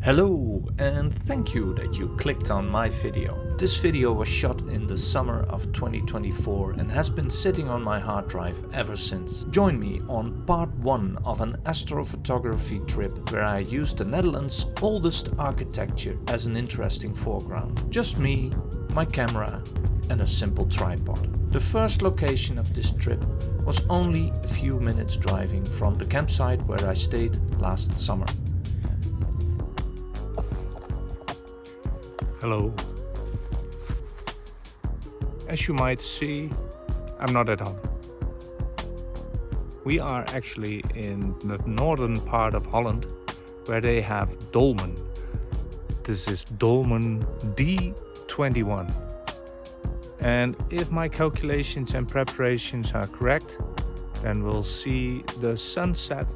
Hello and thank you that you clicked on my video. This video was shot in the summer of 2024 and has been sitting on my hard drive ever since. Join me on part 1 of an astrophotography trip where I used the Netherlands' oldest architecture as an interesting foreground. Just me, my camera and a simple tripod. The first location of this trip was only a few minutes driving from the campsite where I stayed last summer. Hello. As you might see, I'm not at home. We are actually in the northern part of Holland where they have Dolmen. This is Dolmen D21. And if my calculations and preparations are correct, then we'll see the sunset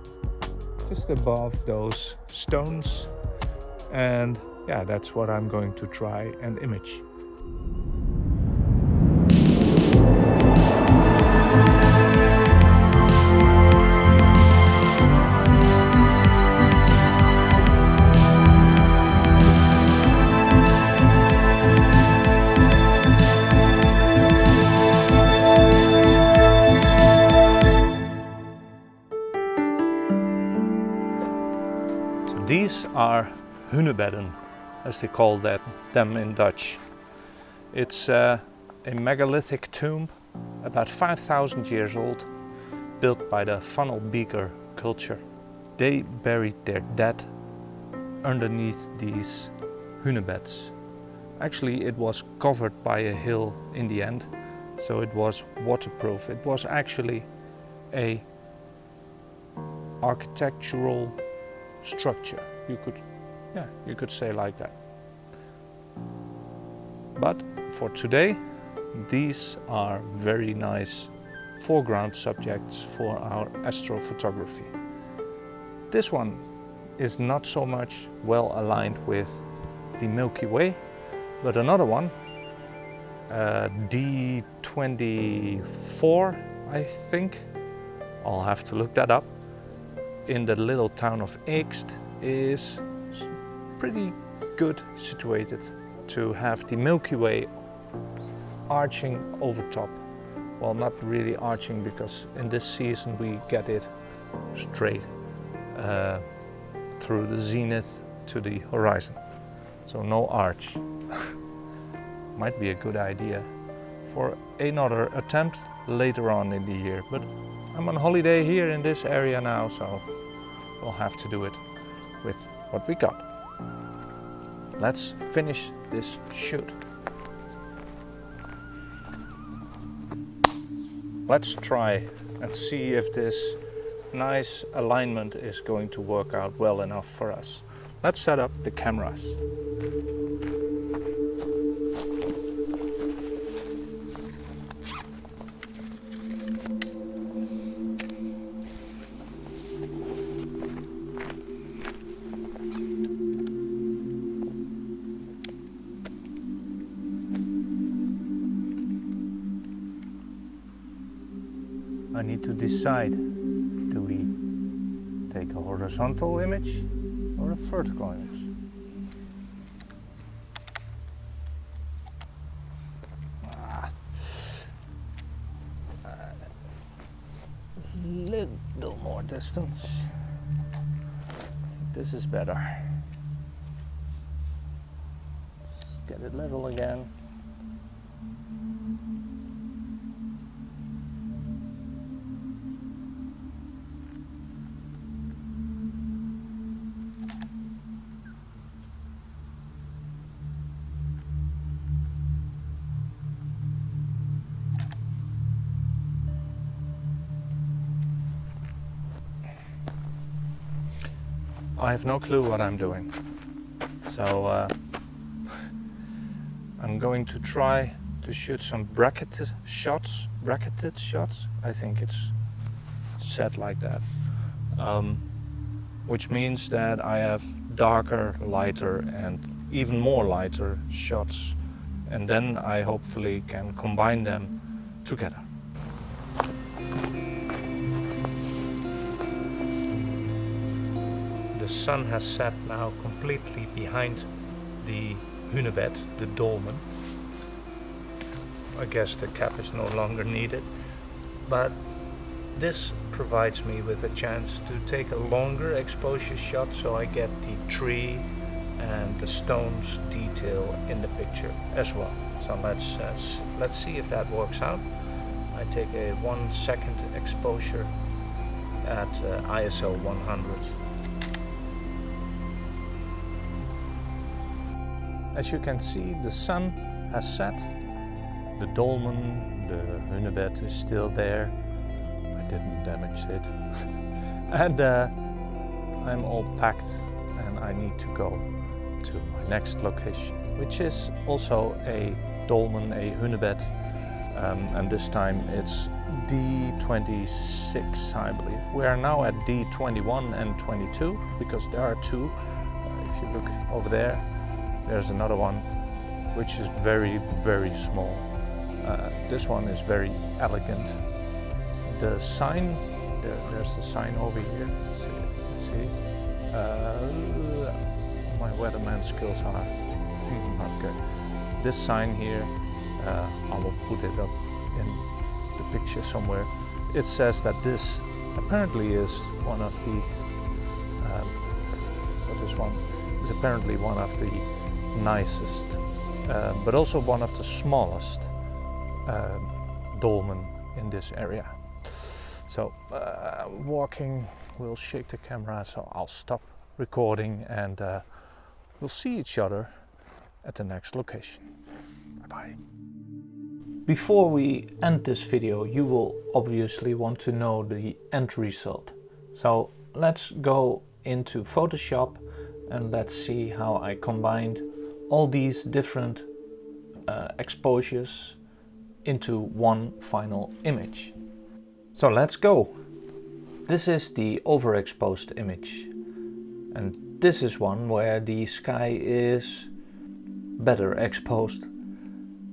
just above those stones, and yeah, that's what I'm going to try and image. So these are hunebedden, as they call them in Dutch. It's a megalithic tomb, about 5,000 years old, built by the funnel beaker culture. They buried their dead underneath these hunebeds. Actually, it was covered by a hill in the end, so it was waterproof. It was actually a architectural structure, you could say like that. But for today, these are very nice foreground subjects for our astrophotography. This one is not so much well aligned with the Milky Way, but another one, D24, I think, I'll have to look that up, in the little town of Eekst, is pretty good situated to have the Milky Way arching over top. Well, not really arching, because in this season we get it straight through the zenith to the horizon. So no arch. Might be a good idea for another attempt later on in the year, but I'm on holiday here in this area now, so we'll have to do it with what we got. Let's finish this shoot. Let's try and see if this nice alignment is going to work out well enough for us. Let's set up the cameras. I need to decide, do we take a horizontal image or a vertical image? Little more distance. This is better. Let's get it level again. I have no clue what I'm doing, so I'm going to try to shoot some bracketed shots, I think it's said like that, which means that I have darker, lighter and even more lighter shots, and then I hopefully can combine them together. the sun has set now completely behind the hunebed, the dolmen. I guess the cap is no longer needed, but this provides me with a chance to take a longer exposure shot, so I get the tree and the stones detail in the picture as well. So let's see if that works out. I take a 1 second exposure at ISO 100. As you can see, the sun has set. The dolmen, the hunebed is still there. I didn't damage it. And I'm all packed and I need to go to my next location, which is also a dolmen, a hunebed. And this time it's D26, I believe. We are now at D21 and 22 because there are two. If you look over there, there's another one which is very, very small. This one is very elegant. The sign, there's the sign over here. See? My weatherman skills are not good. This sign here, I will put it up in the picture somewhere. It says that this apparently is one of the, this one is apparently one of the nicest, but also one of the smallest dolmen in this area. So walking will shake the camera, so I'll stop recording and we'll see each other at the next location. Bye-bye. Before we end this video, you will obviously want to know the end result. So let's go into Photoshop and let's see how I combined all these different exposures into one final image. So let's go. This is the overexposed image, and this is one where the sky is better exposed.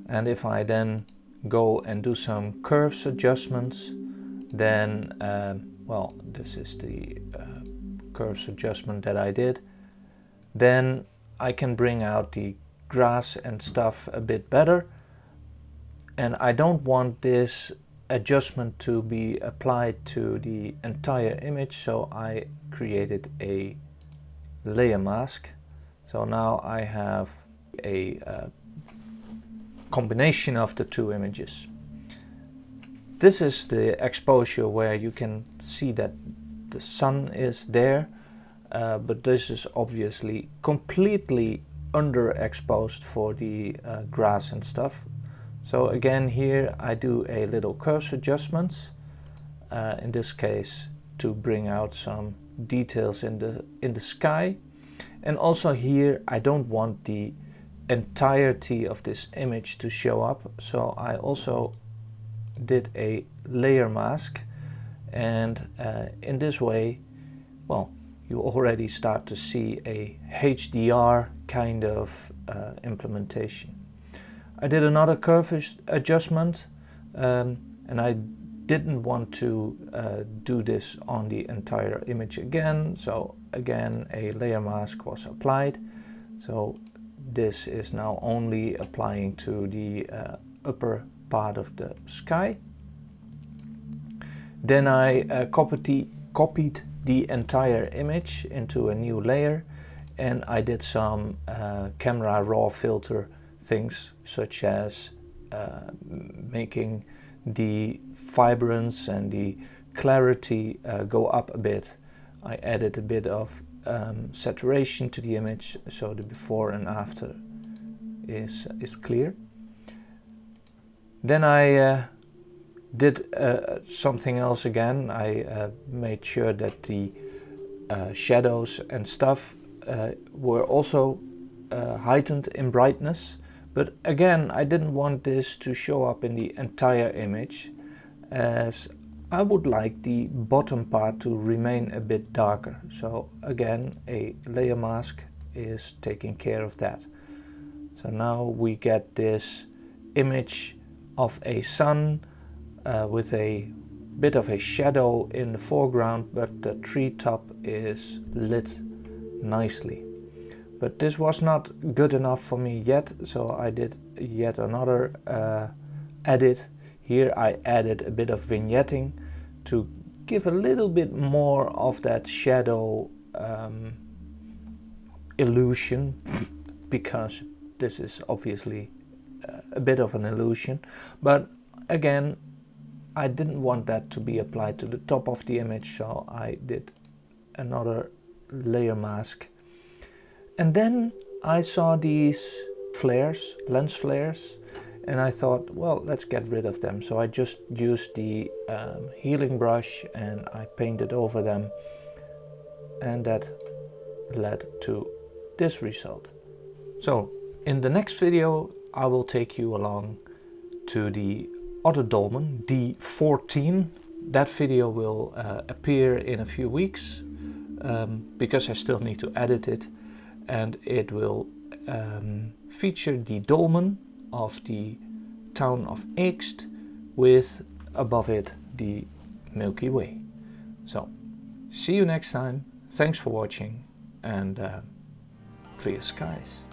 And if I then go and do some curves adjustments, then well, this is the curves adjustment that I did, then I can bring out the grass and stuff a bit better. And I don't want this adjustment to be applied to the entire image, so I created a layer mask. So now I have a combination of the two images. This is the exposure where you can see that the sun is there, but this is obviously completely underexposed for the grass and stuff. So again, here I do a little curves adjustments, in this case to bring out some details in the sky. And also here I don't want the entirety of this image to show up, so I also did a layer mask, and in this way, well, you already start to see a HDR kind of implementation. I did another curve adjustment, and I didn't want to do this on the entire image again, so again a layer mask was applied. So this is now only applying to the upper part of the sky. Then I copied the entire image into a new layer, and I did some camera raw filter things, such as making the vibrance and the clarity go up a bit. I added a bit of saturation to the image, so the before and after is clear. Then I did something else again. I made sure that the shadows and stuff were also heightened in brightness. But again, I didn't want this to show up in the entire image, as I would like the bottom part to remain a bit darker. So again, a layer mask is taking care of that. So now we get this image of a sun with a bit of a shadow in the foreground, but the treetop is lit nicely. But this was not good enough for me yet, so I did yet another edit. Here I added a bit of vignetting to give a little bit more of that shadow illusion, because this is obviously a bit of an illusion. But again, I didn't want that to be applied to the top of the image, so I did another layer mask. And then I saw these flares, lens flares, and I thought, well, let's get rid of them. So I just used the healing brush and I painted over them, and that led to this result. So in the next video I will take you along to the other dolmen, D14. That video will appear in a few weeks because I still need to edit it, and it will feature the dolmen of the town of Eekst with above it the Milky Way. So see you next time, thanks for watching, and clear skies.